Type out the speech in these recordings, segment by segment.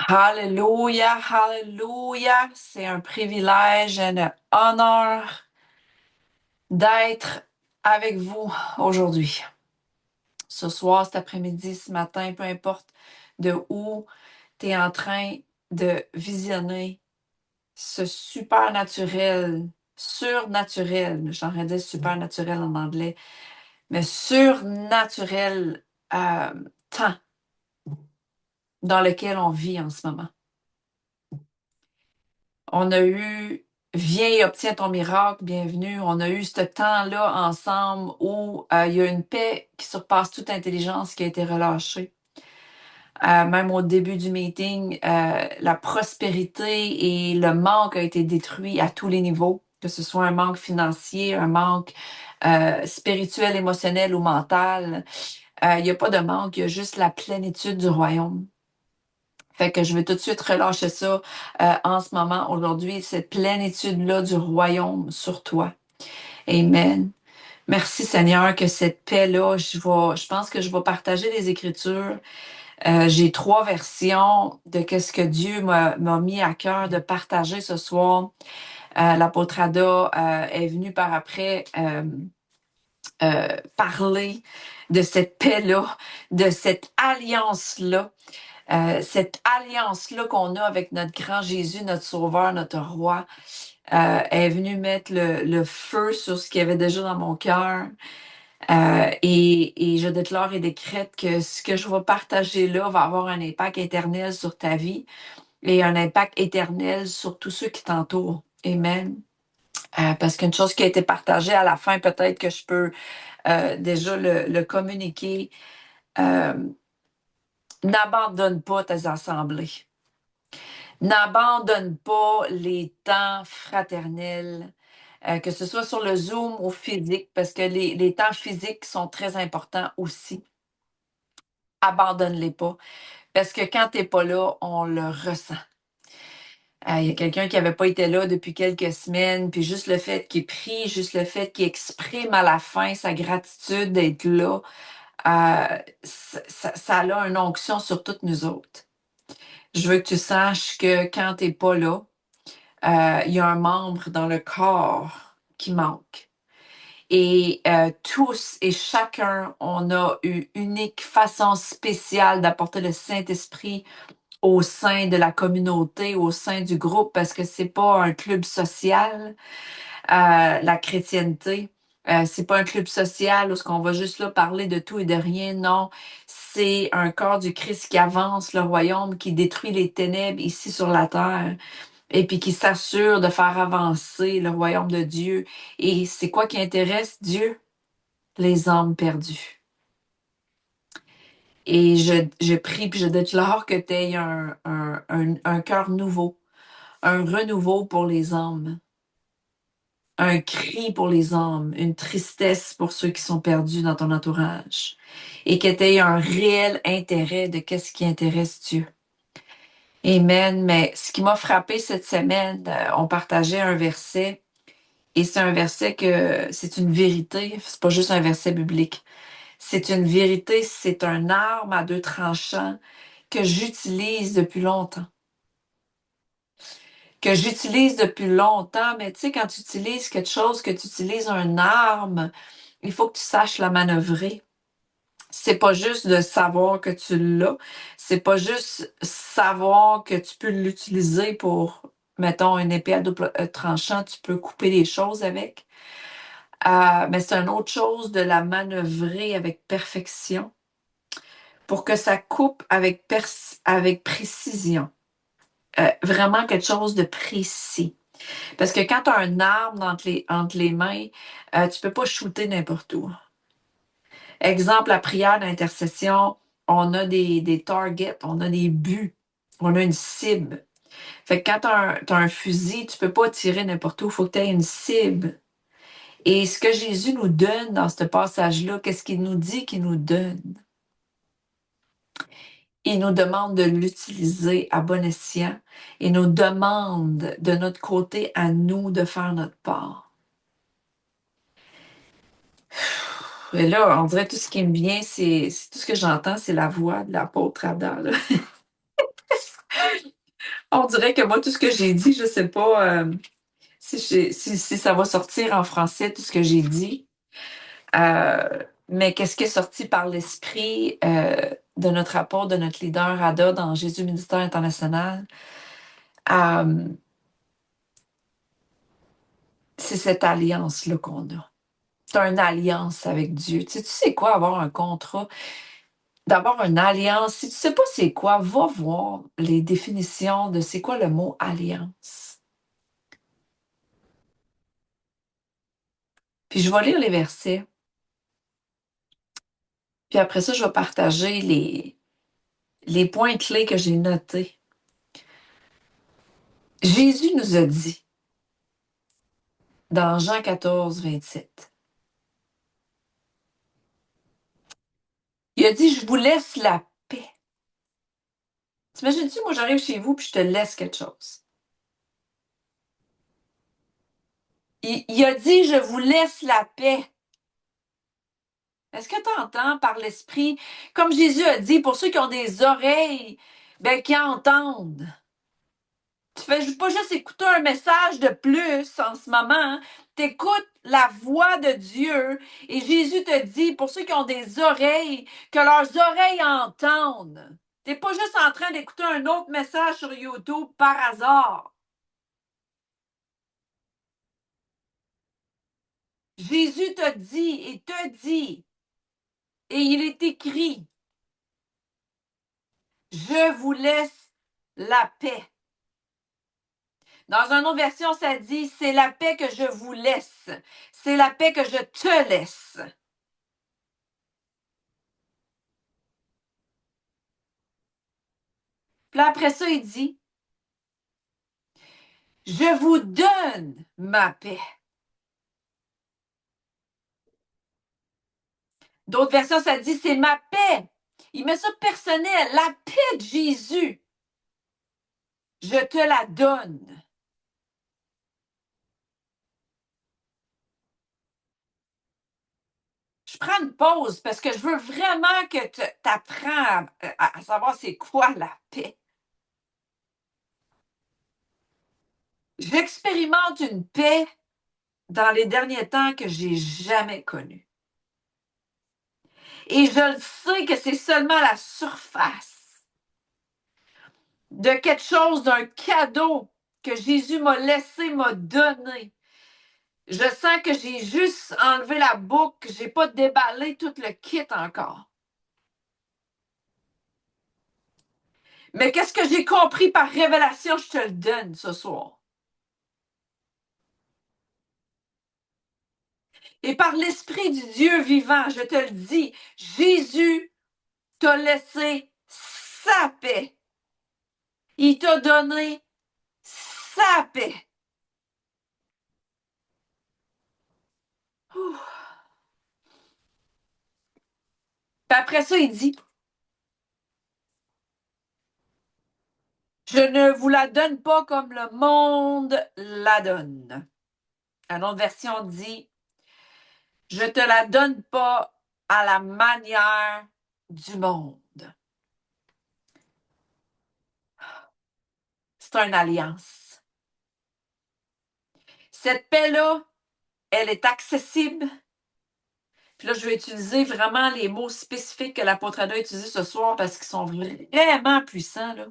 Alléluia, alléluia. C'est un privilège et un honneur d'être avec vous aujourd'hui. Ce soir, cet après-midi, ce matin, peu importe de où tu es en train de visionner ce surnaturel, j'aurais dit supernaturel en anglais, mais surnaturel euh, temps dans lequel on vit en ce moment. On a eu Viens et obtiens ton miracle, bienvenue. On a eu ce temps-là ensemble où il y a une paix qui surpasse toute intelligence qui a été relâchée. Même au début du meeting, la prospérité et le manque a été détruit à tous les niveaux, que ce soit un manque financier, un manque spirituel, émotionnel ou mental. Il n'y a pas de manque, il y a juste la plénitude du royaume. Fait que je vais tout de suite relâcher ça en ce moment, aujourd'hui, cette plénitude-là du royaume sur toi. Amen. Merci Seigneur que cette paix-là, je pense que je vais partager les Écritures. J'ai trois versions de qu'est-ce que Dieu m'a mis à cœur de partager ce soir. L'apôtre Ada est venue par après parler de cette paix-là, de cette alliance-là. Cette alliance-là qu'on a avec notre grand Jésus, notre Sauveur, notre Roi, est venue mettre le feu sur ce qu'il y avait déjà dans mon cœur. Et je déclare et décrète que ce que je vais partager là va avoir un impact éternel sur ta vie et un impact éternel sur tous ceux qui t'entourent. Amen. Parce qu'une chose qui a été partagée à la fin, peut-être que je peux déjà le communiquer. Euh, N'abandonne pas tes assemblées. N'abandonne pas les temps fraternels, que ce soit sur le Zoom ou physique, parce que les temps physiques sont très importants aussi. Abandonne-les pas, parce que quand tu n'es pas là, on le ressent. Il y a quelqu'un qui n'avait pas été là depuis quelques semaines, puis juste le fait qu'il prie, juste le fait qu'il exprime à la fin sa gratitude d'être là, ça a une onction sur toutes nous autres. Je veux que tu saches que quand tu n'es pas là, il y a un membre dans le corps qui manque. Et tous et chacun, on a une unique façon spéciale d'apporter le Saint-Esprit au sein de la communauté, au sein du groupe, parce que c'est pas un club social, la chrétienté. C'est pas un club social où on va juste là parler de tout et de rien. Non, c'est un corps du Christ qui avance le royaume, qui détruit les ténèbres ici sur la terre et puis qui s'assure de faire avancer le royaume de Dieu. Et c'est quoi qui intéresse Dieu? Les âmes perdues. Et je prie puis je déclare que tu aies un cœur nouveau, un renouveau pour les âmes, un cri pour les âmes, une tristesse pour ceux qui sont perdus dans ton entourage. Et que tu aies un réel intérêt de qu'est-ce qui intéresse Dieu. Amen. Mais ce qui m'a frappé cette semaine, on partageait un verset. Et c'est un verset que c'est une vérité, c'est pas juste un verset biblique. C'est une vérité, c'est un arme à deux tranchants que j'utilise depuis longtemps. Que j'utilise depuis longtemps, mais tu sais, quand tu utilises quelque chose, que tu utilises une arme, il faut que tu saches la manœuvrer. C'est pas juste de savoir que tu l'as, c'est pas juste savoir que tu peux l'utiliser pour, mettons, une épée à double tranchant, tu peux couper les choses avec. Mais c'est une autre chose de la manœuvrer avec perfection pour que ça coupe avec précision. Vraiment quelque chose de précis. Parce que quand tu as un arme entre les mains, tu peux pas shooter n'importe où. Exemple, la prière d'intercession, on a des targets, on a des buts, on a une cible. Fait que quand tu as un fusil, tu peux pas tirer n'importe où, il faut que tu aies une cible. Et ce que Jésus nous donne dans ce passage-là, qu'est-ce qu'il nous dit qu'il nous donne? Il nous demande de l'utiliser à bon escient. Il nous demande de notre côté à nous de faire notre part. Et là, on dirait tout ce qui me vient, c'est tout ce que j'entends, c'est la voix de l'apôtre Adam, là. On dirait que moi, tout ce que j'ai dit, je sais pas si ça va sortir en français, tout ce que j'ai dit. Mais qu'est-ce qui est sorti par l'esprit de notre apôtre, de notre leader Ada dans Jésus Ministère International? Euh, c'est cette alliance-là qu'on a. C'est une alliance avec Dieu. Tu sais quoi, avoir un contrat, d'avoir une alliance. Si tu sais pas c'est quoi, va voir les définitions de c'est quoi le mot alliance. Puis je vais lire les versets. Puis après ça, je vais partager les points clés que j'ai notés. Jésus nous a dit dans Jean 14, 27, il a dit, je vous laisse la paix. T'imagines-tu, moi j'arrive chez vous puis je te laisse quelque chose. Il a dit, je vous laisse la paix. Est-ce que tu entends par l'esprit, comme Jésus a dit, pour ceux qui ont des oreilles, ben, qui entendent. Tu fais pas juste écouter un message de plus en ce moment. Tu écoutes la voix de Dieu et Jésus te dit, pour ceux qui ont des oreilles, que leurs oreilles entendent. Tu n'es pas juste en train d'écouter un autre message sur YouTube par hasard. Jésus te dit et te dit, et il est écrit, je vous laisse la paix. Dans une autre version, ça dit, c'est la paix que je vous laisse. C'est la paix que je te laisse. Puis là, après ça, il dit, je vous donne ma paix. D'autres versions, ça dit, c'est ma paix. Il met ça personnel, la paix de Jésus. Je te la donne. Je prends une pause parce que je veux vraiment que tu apprennes à savoir c'est quoi la paix. J'expérimente une paix dans les derniers temps que j'ai jamais connue. Et je le sais que c'est seulement la surface de quelque chose, d'un cadeau que Jésus m'a laissé, m'a donné. Je sens que j'ai juste enlevé la boucle, j'ai pas déballé tout le kit encore. Mais qu'est-ce que j'ai compris par révélation, je te le donne ce soir. Et par l'Esprit du Dieu vivant, je te le dis, Jésus t'a laissé sa paix. Il t'a donné sa paix. Puis après ça, il dit, je ne vous la donne pas comme le monde la donne. Une autre version dit, je te la donne pas à la manière du monde. C'est une alliance. Cette paix-là, elle est accessible. Puis là, je vais utiliser vraiment les mots spécifiques que l'apôtre Ada a utilisés ce soir parce qu'ils sont vraiment puissants, là.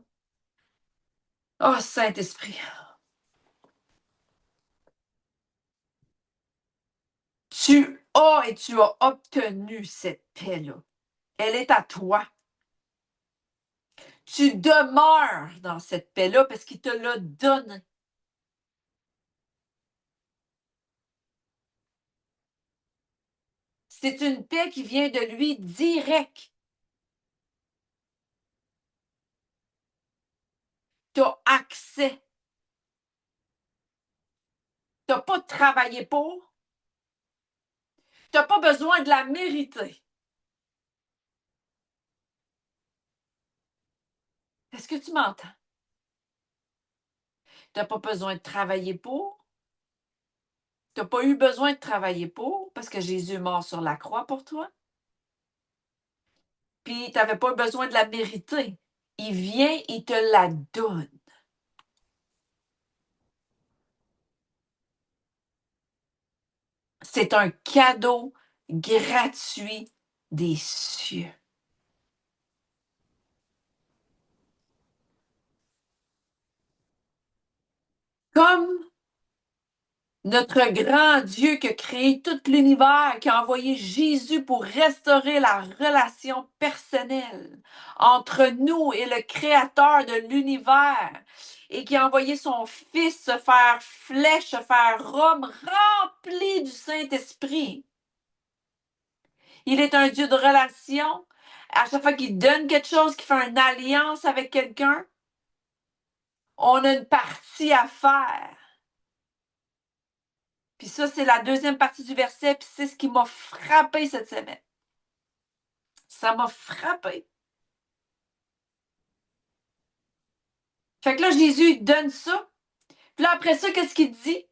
Oh, Saint-Esprit. Tu as et tu as obtenu cette paix-là. Elle est à toi. Tu demeures dans cette paix-là parce qu'il te l'a donnée. C'est une paix qui vient de lui direct. Tu as accès. Tu n'as pas travaillé pour. Tu n'as pas besoin de la mériter. Est-ce que tu m'entends? Tu n'as pas besoin de travailler pour. Tu n'as pas eu besoin de travailler pour parce que Jésus est mort sur la croix pour toi. Puis tu n'avais pas besoin de la mériter. Il vient, il te la donne. C'est un cadeau gratuit des cieux. Comme notre grand Dieu qui a créé tout l'univers, qui a envoyé Jésus pour restaurer la relation personnelle entre nous et le Créateur de l'univers, et qui a envoyé son Fils se faire flèche, se faire homme, rempli du Saint-Esprit. Il est un Dieu de relation. À chaque fois qu'il donne quelque chose, qu'il fait une alliance avec quelqu'un, on a une partie à faire. Puis ça, c'est la deuxième partie du verset, puis c'est ce qui m'a frappé cette semaine. Ça m'a frappé. Fait que là, Jésus, il donne ça. Puis là, après ça, qu'est-ce qu'il dit?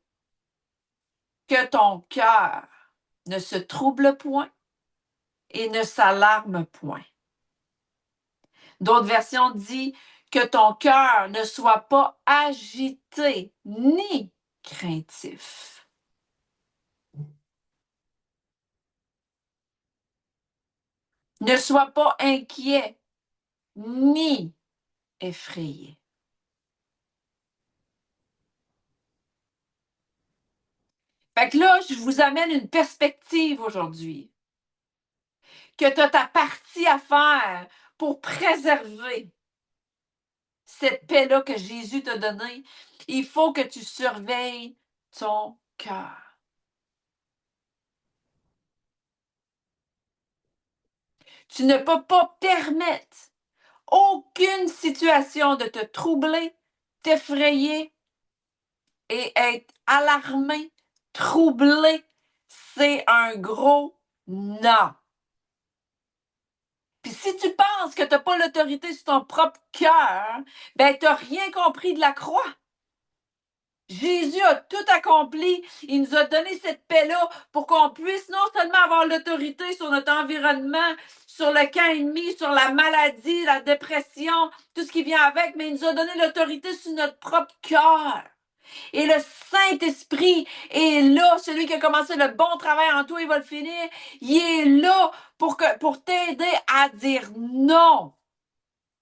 Que ton cœur ne se trouble point et ne s'alarme point. D'autres versions disent que ton cœur ne soit pas agité ni craintif. Ne sois pas inquiet ni effrayé. Fait que là, je vous amène une perspective aujourd'hui. Que tu as ta partie à faire pour préserver cette paix-là que Jésus t'a donnée. Il faut que tu surveilles ton cœur. Tu ne peux pas permettre aucune situation de te troubler, t'effrayer et être alarmé, troublé. C'est un gros non. Puis si tu penses que tu n'as pas l'autorité sur ton propre cœur, ben tu n'as rien compris de la croix. Jésus a tout accompli. Il nous a donné cette paix-là pour qu'on puisse non seulement avoir l'autorité sur notre environnement, sur le camp ennemi, sur la maladie, la dépression, tout ce qui vient avec, mais il nous a donné l'autorité sur notre propre cœur. Et le Saint-Esprit est là, celui qui a commencé le bon travail en toi, il va le finir. Il est là pour t'aider à dire non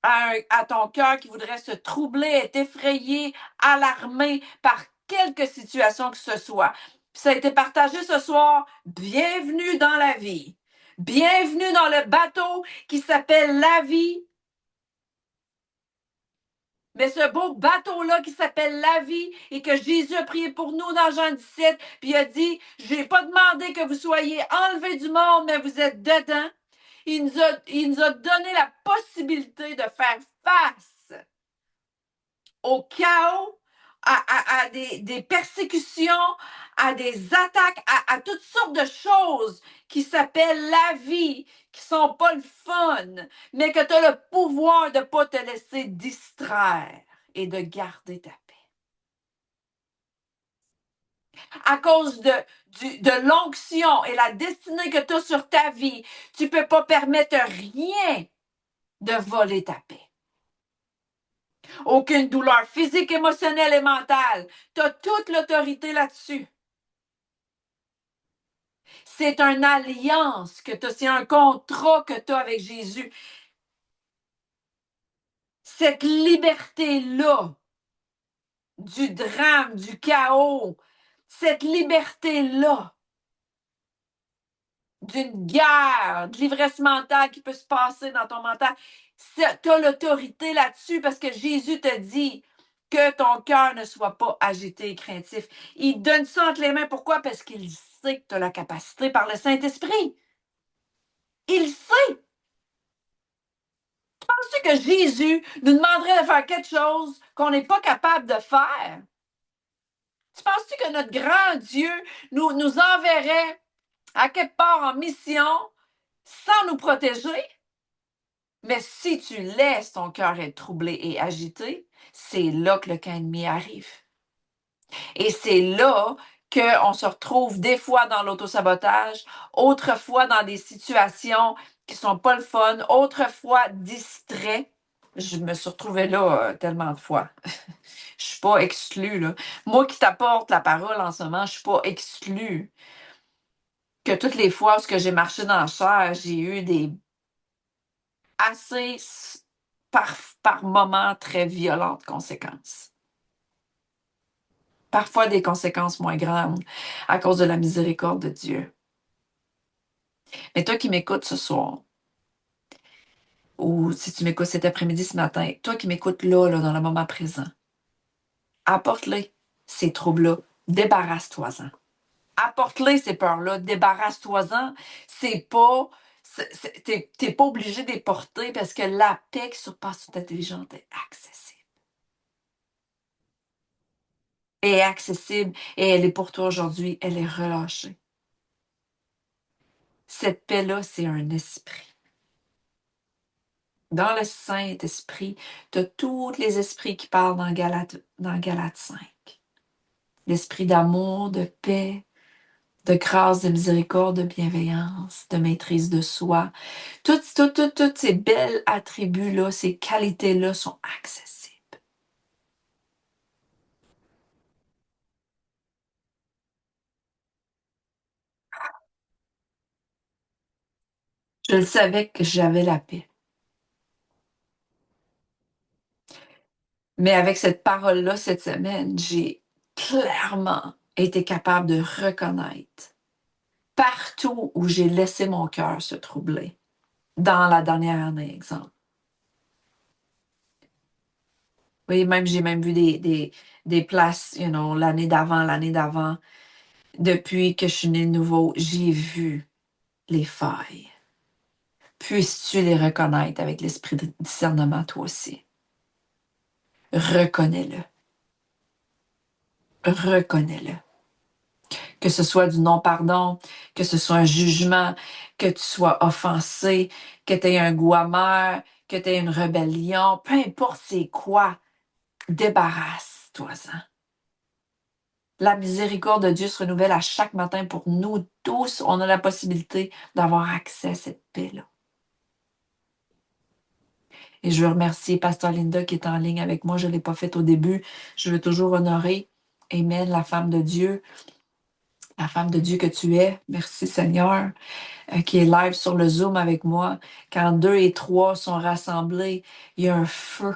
à ton cœur qui voudrait se troubler, être effrayé, alarmé par quelque situation que ce soit. Puis ça a été partagé ce soir. Bienvenue dans la vie. Bienvenue dans le bateau qui s'appelle la vie. Mais ce beau bateau-là qui s'appelle la vie et que Jésus a prié pour nous dans Jean 17, puis il a dit, je n'ai pas demandé que vous soyez enlevés du monde, mais vous êtes dedans. Il nous a donné la possibilité de faire face au chaos, à des persécutions, à des attaques, à toutes sortes de choses qui s'appellent la vie, qui sont pas le fun, mais que tu as le pouvoir de ne pas te laisser distraire et de garder ta paix. À cause de l'onction et la destinée que tu as sur ta vie, tu ne peux pas permettre rien de voler ta paix. Aucune douleur physique, émotionnelle et mentale. Tu as toute l'autorité là-dessus. C'est une alliance que tu as, c'est un contrat que tu as avec Jésus. Cette liberté-là, du drame, du chaos, cette liberté-là, d'une guerre, de l'ivresse mentale qui peut se passer dans ton mental, tu as l'autorité là-dessus parce que Jésus te dit que ton cœur ne soit pas agité et craintif. Il donne ça entre les mains. Pourquoi? Parce qu'il sait que tu as la capacité par le Saint-Esprit. Il sait. Penses-tu que Jésus nous demanderait de faire quelque chose qu'on n'est pas capable de faire? Tu penses-tu que notre grand Dieu nous enverrait à quelque part en mission sans nous protéger? Mais si tu laisses ton cœur être troublé et agité, c'est là que le camp ennemi arrive. Et c'est là qu'on se retrouve des fois dans l'autosabotage, autrefois dans des situations qui sont pas le fun, autrefois distrait. Je me suis retrouvée là tellement de fois. Je suis pas exclue, là. Moi qui t'apporte la parole en ce moment, je suis pas exclue. que toutes les fois où j'ai marché dans la chair, j'ai eu des assez, par, par moments, très violentes conséquences. Parfois des conséquences moins grandes à cause de la miséricorde de Dieu. Mais toi qui m'écoutes ce soir, ou si tu m'écoutes cet après-midi, ce matin, toi qui m'écoutes là, dans le moment présent, apporte-les ces troubles-là, débarrasse-toi-en. Apporte-les ces peurs-là, débarrasse-toi-en. C'est pas, t'es pas obligé de les porter parce que la paix qui surpasse toute intelligence est accessible. Elle est accessible et elle est pour toi aujourd'hui. Elle est relâchée. Cette paix-là, c'est un esprit. Dans le Saint-Esprit, tu as tous les esprits qui parlent dans Galates 5. L'esprit d'amour, de paix, de grâce, de miséricorde, de bienveillance, de maîtrise de soi. Toutes ces belles attributs-là, ces qualités-là sont accessibles. Je le savais que j'avais la paix. Mais avec cette parole-là, cette semaine, j'ai clairement été capable de reconnaître partout où j'ai laissé mon cœur se troubler. Dans la dernière année, exemple. Oui, j'ai même vu des places, l'année d'avant. Depuis que je suis née de nouveau, j'ai vu les failles. Puisses-tu les reconnaître avec l'esprit de discernement, toi aussi? Reconnais-le. Reconnais-le. Que ce soit du non-pardon, que ce soit un jugement, que tu sois offensé, que tu aies un goût amer, que tu aies une rébellion, peu importe c'est quoi, débarrasse-toi-en. La miséricorde de Dieu se renouvelle à chaque matin pour nous tous. On a la possibilité d'avoir accès à cette paix-là. Et je veux remercier Pasteur Linda qui est en ligne avec moi. Je ne l'ai pas fait au début. Je veux toujours honorer, Amen, la femme de Dieu que tu es. Merci Seigneur, qui est live sur le Zoom avec moi. Quand 2 et 3 sont rassemblés, il y a un feu.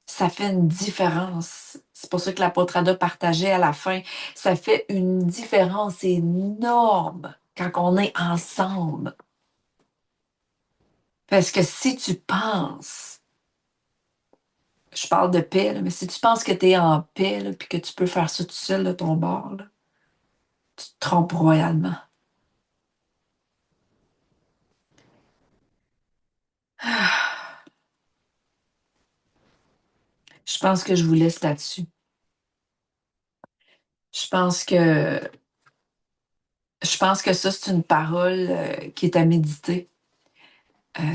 Ça fait une différence. C'est pour ça que l'apôtre Ada partageait à la fin. Ça fait une différence énorme quand on est ensemble. Parce que si tu penses, je parle de paix, là, mais si tu penses que tu es en paix, puis que tu peux faire ça tout seul de ton bord, là, tu te trompes royalement. Je pense que je vous laisse là-dessus. Je pense que je pense que ça, c'est une parole qui est à méditer.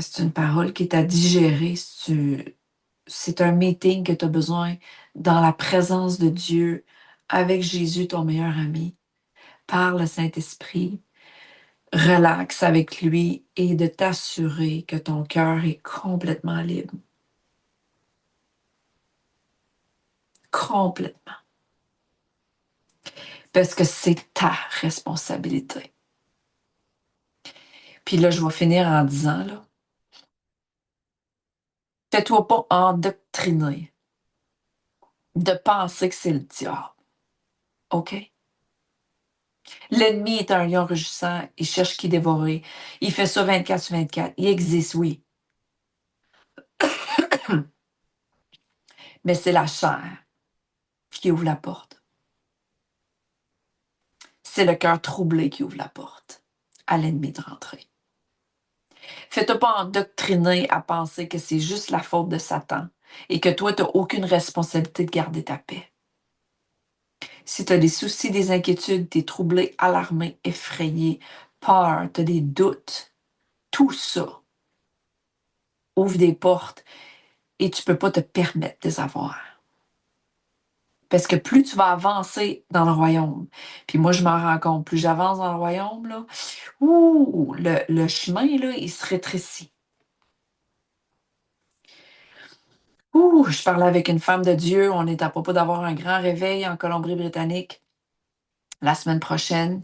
C'est une parole qui est à digérer. C'est un meeting que tu as besoin dans la présence de Dieu, avec Jésus, ton meilleur ami, par le Saint-Esprit. Relaxe avec lui et de t'assurer que ton cœur est complètement libre. Complètement. Parce que c'est ta responsabilité. Puis là, je vais finir en disant, là, fais-toi pas endoctriner de penser que c'est le diable. OK? L'ennemi est un lion rugissant, il cherche qui dévorer. Il fait ça 24 sur 24. Il existe, oui. Mais c'est la chair qui ouvre la porte. C'est le cœur troublé qui ouvre la porte à l'ennemi de rentrer. Fais-toi pas endoctriner à penser que c'est juste la faute de Satan et que toi, tu n'as aucune responsabilité de garder ta paix. Si tu as des soucis, des inquiétudes, tu es troublé, alarmé, effrayé, peur, tu as des doutes, tout ça ouvre des portes et tu peux pas te permettre de les avoir. Parce que plus tu vas avancer dans le royaume, puis moi je m'en rends compte, plus j'avance dans le royaume, là, le chemin, là, il se rétrécit. Je parlais avec une femme de Dieu, on est à propos d'avoir un grand réveil en Colombie-Britannique la semaine prochaine.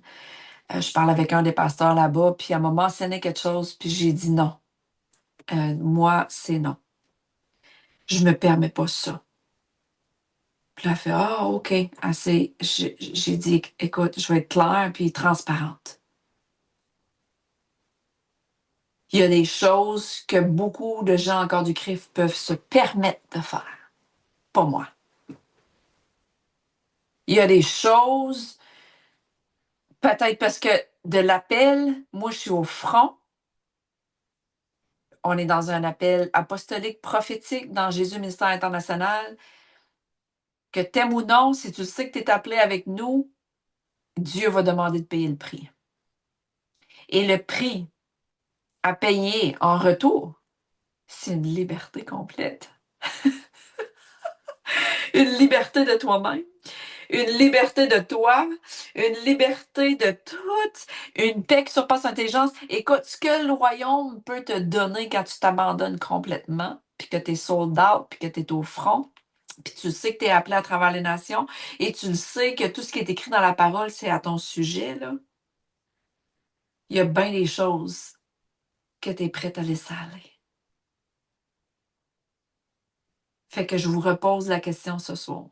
Je parle avec un des pasteurs là-bas, puis elle m'a mentionné quelque chose, puis j'ai dit non. Moi, c'est non. Je me permets pas ça. Puis elle a fait, ah, OK, assez. J'ai dit, écoute, je vais être claire puis transparente. Il y a des choses que beaucoup de gens encore du CRIF peuvent se permettre de faire. Pas moi. Il y a des choses, peut-être parce que de l'appel, moi, je suis au front. On est dans un appel apostolique prophétique dans Jésus Ministère International. Que t'aimes ou non, si tu sais que tu es appelé avec nous, Dieu va demander de payer le prix. Et le prix à payer en retour, c'est une liberté complète. Une liberté de toi-même, une liberté de toi, une liberté de tout, une paix qui surpasse l'intelligence. Écoute, ce que le royaume peut te donner quand tu t'abandonnes complètement, puis que tu es sold out, puis que tu es au front, puis tu sais que tu es appelé à travers les nations, et tu le sais que tout ce qui est écrit dans la parole, c'est à ton sujet, là. Il y a bien des choses que tu es prête à laisser aller. Fait que je vous repose la question ce soir.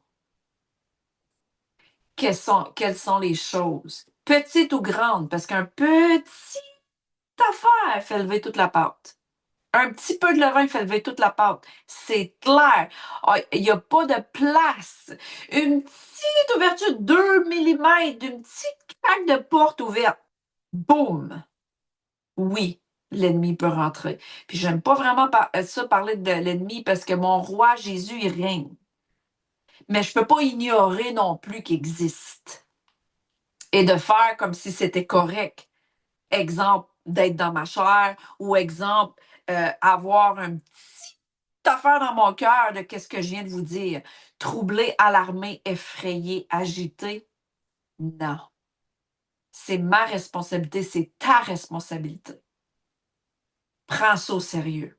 Quelles sont les choses, petites ou grandes, parce qu'un petit affaire fait lever toute la pâte. Un petit peu de levain fait lever toute la pâte. C'est clair. Ah, il n'y a pas de place. Une petite ouverture de 2 millimètres, d'une petite craque de porte ouverte. Boum! Oui, l'ennemi peut rentrer. Puis j'aime pas vraiment ça parler de l'ennemi parce que mon roi Jésus, il règne. Mais je peux pas ignorer non plus qu'il existe. Et de faire comme si c'était correct. Exemple, d'être dans ma chair ou exemple, avoir un petit affaire dans mon cœur de qu'est-ce que je viens de vous dire. Troublé, alarmé, effrayé, agité. Non. C'est ma responsabilité, c'est ta responsabilité. Prends ça au sérieux.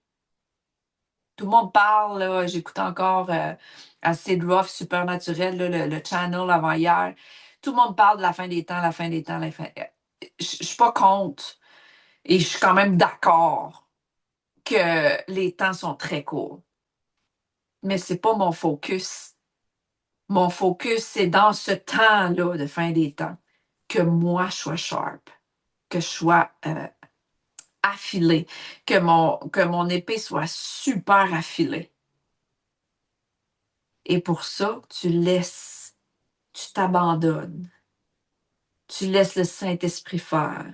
Tout le monde parle, là, j'écoutais encore Sid Roth, Supernaturel, là, le channel avant hier. Tout le monde parle de la fin des temps, la fin des temps, la fin. Je suis pas contre. Et je suis quand même d'accord que les temps sont très courts. Mais c'est pas mon focus. Mon focus, c'est dans ce temps-là de fin des temps, que moi, je sois sharp, que je sois affilée, que mon épée soit super affilée. Et pour ça, tu t'abandonnes, tu laisses le Saint-Esprit faire.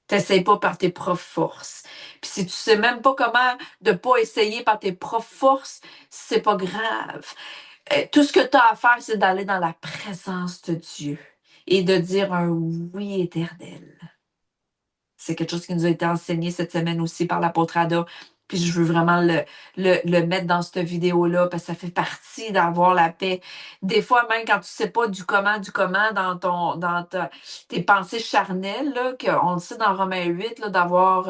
T'essayes pas par tes propres forces. Puis si tu sais même pas comment de pas essayer par tes propres forces, c'est pas grave. Tout ce que tu as à faire, c'est d'aller dans la présence de Dieu et de dire un oui éternel. C'est quelque chose qui nous a été enseigné cette semaine aussi par l'apôtre Ada. Puis je veux vraiment le mettre dans cette vidéo-là parce que ça fait partie d'avoir la paix. Des fois, même quand tu sais pas du comment tes pensées charnelles, là, qu'on le sait dans Romains 8, là, d'avoir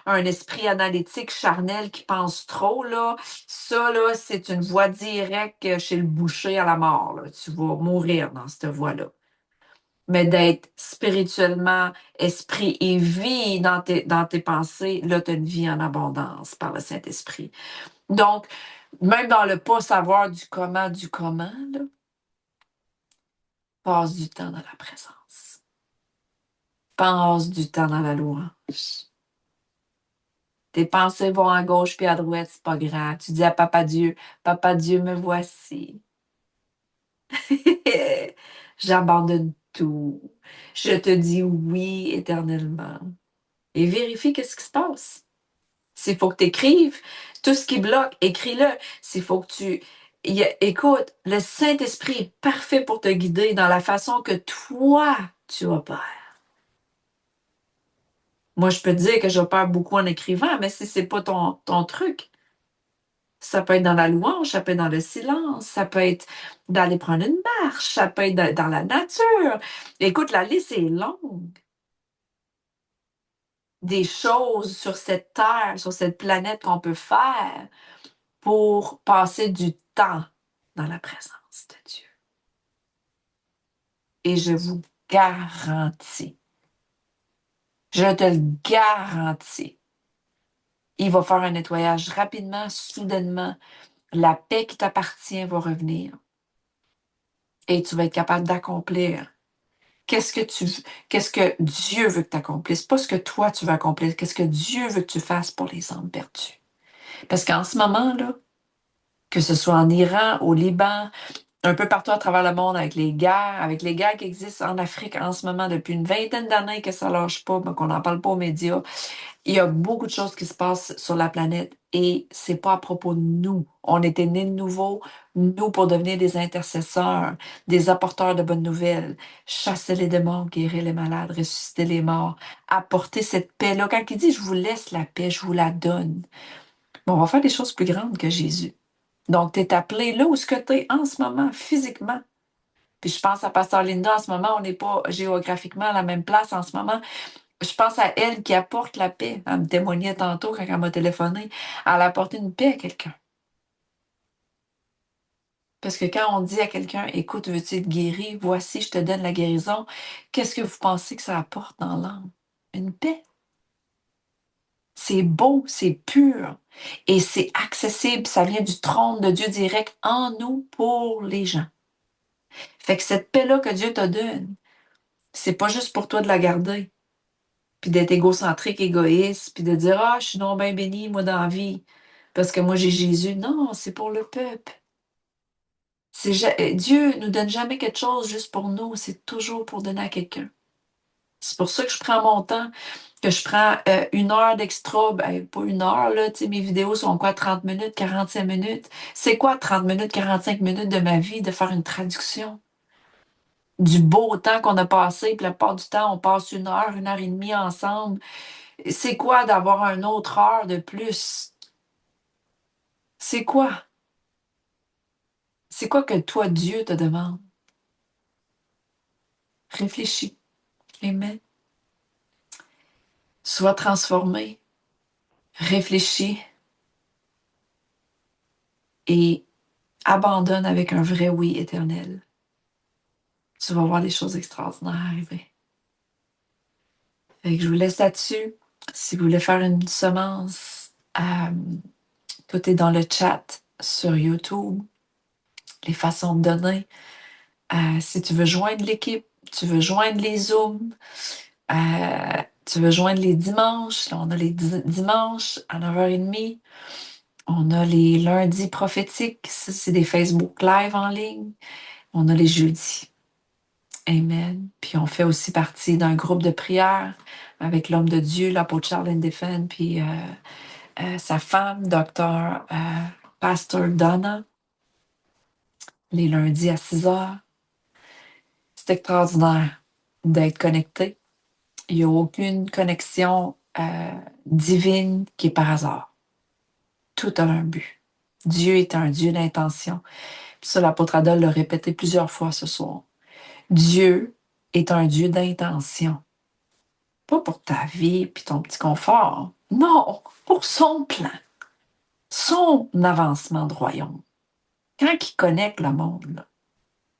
un esprit analytique charnel qui pense trop, là, ça, là, c'est une voie directe chez le boucher à la mort. Là. Tu vas mourir dans cette voie-là, mais d'être spirituellement, esprit et vie dans tes pensées, là, tu as une vie en abondance par le Saint-Esprit. Donc, même dans le pas savoir du comment, là, passe du temps dans la présence. Passe du temps dans la louange. Tes pensées vont à gauche puis à droite, c'est pas grave. Tu dis à Papa Dieu, me voici. J'abandonne tout. Je te dis oui éternellement. Et vérifie qu'est-ce qui se passe. S'il faut que tu écrives, tout ce qui bloque, écris-le. S'il faut que écoute, le Saint-Esprit est parfait pour te guider dans la façon que toi, tu opères. Moi, je peux te dire que j'opère beaucoup en écrivant, mais si c'est pas ton truc, ça peut être dans la louange, ça peut être dans le silence, ça peut être d'aller prendre une marche, ça peut être dans la nature. Écoute, la liste est longue. Des choses sur cette terre, sur cette planète qu'on peut faire pour passer du temps dans la présence de Dieu. Et je vous garantis Je te le garantis. Il va faire un nettoyage rapidement, soudainement. La paix qui t'appartient va revenir et tu vas être capable d'accomplir. Qu'est-ce que Dieu veut que tu accomplisses? Pas ce que toi tu veux accomplir. Qu'est-ce que Dieu veut que tu fasses pour les âmes perdues? Parce qu'en ce moment, là, que ce soit en Iran, au Liban, un peu partout à travers le monde avec les guerres qui existent en Afrique en ce moment depuis une vingtaine d'années que ça lâche pas, mais qu'on n'en parle pas aux médias. Il y a beaucoup de choses qui se passent sur la planète et c'est pas à propos de nous. On était nés de nouveau, nous, pour devenir des intercesseurs, des apporteurs de bonnes nouvelles, chasser les démons, guérir les malades, ressusciter les morts, apporter cette paix-là. Quand il dit, je vous laisse la paix, je vous la donne. Bon, on va faire des choses plus grandes que Jésus. Donc, tu es appelé là où ce que tu es en ce moment, physiquement. Puis je pense à Pasteur Linda en ce moment, on n'est pas géographiquement à la même place en ce moment. Je pense à elle qui apporte la paix. Elle me témoignait tantôt quand elle m'a téléphoné. Elle a apporté une paix à quelqu'un. Parce que quand on dit à quelqu'un, écoute, veux-tu être guéri? Voici, je te donne la guérison. Qu'est-ce que vous pensez que ça apporte dans l'âme? Une paix. C'est beau, c'est pur et c'est accessible. Ça vient du trône de Dieu direct en nous pour les gens. Fait que cette paix-là que Dieu te donne, c'est pas juste pour toi de la garder, puis d'être égocentrique, égoïste, puis de dire, ah, je suis non bien béni, moi, dans la vie, parce que moi, j'ai Jésus. Non, c'est pour le peuple. Dieu nous donne jamais quelque chose juste pour nous, c'est toujours pour donner à quelqu'un. C'est pour ça que je prends mon temps, que je prends une heure d'extra, ben, pas une heure, là, tu sais, mes vidéos sont quoi, 30 minutes, 45 minutes? C'est quoi 30 minutes, 45 minutes de ma vie de faire une traduction? Du beau temps qu'on a passé, puis la plupart du temps, on passe une heure et demie ensemble. C'est quoi d'avoir une autre heure de plus? C'est quoi? C'est quoi que toi, Dieu te demande? Réfléchis. Amen. Sois transformé. Réfléchis et abandonne avec un vrai oui éternel. Tu vas voir des choses extraordinaires arriver. Fait que je vous laisse là-dessus. Si vous voulez faire une semence, tout est dans le chat sur YouTube. Les façons de donner. Si tu veux joindre l'équipe, tu veux joindre les Zooms, tu veux joindre les dimanches. Là, on a les dimanches à 9h30. On a les lundis prophétiques. Ça, c'est des Facebook Live en ligne. On a les jeudis. Amen. Puis on fait aussi partie d'un groupe de prière avec l'homme de Dieu, l'apôtre Charles Defen, puis sa femme, docteur Pastor Donna, les lundis à 6h. C'est extraordinaire d'être connecté. Il n'y a aucune connexion divine qui est par hasard. Tout a un but. Dieu est un Dieu d'intention. Puis ça, l'apôtre Adol l'a répété plusieurs fois ce soir. Dieu est un Dieu d'intention. Pas pour ta vie puis ton petit confort. Non, pour son plan, son avancement de royaume. Quand il connecte le monde, là,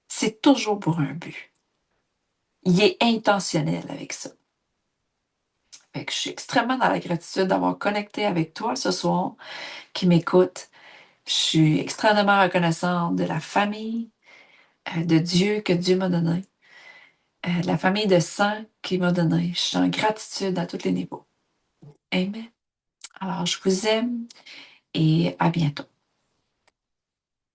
c'est toujours pour un but. Il est intentionnel avec ça. Fait que je suis extrêmement dans la gratitude d'avoir connecté avec toi ce soir, qui m'écoute. Je suis extrêmement reconnaissante de la famille de Dieu que Dieu m'a donnée, de la famille de sang qu'il m'a donnée. Je suis en gratitude à tous les niveaux. Amen. Alors, je vous aime et à bientôt.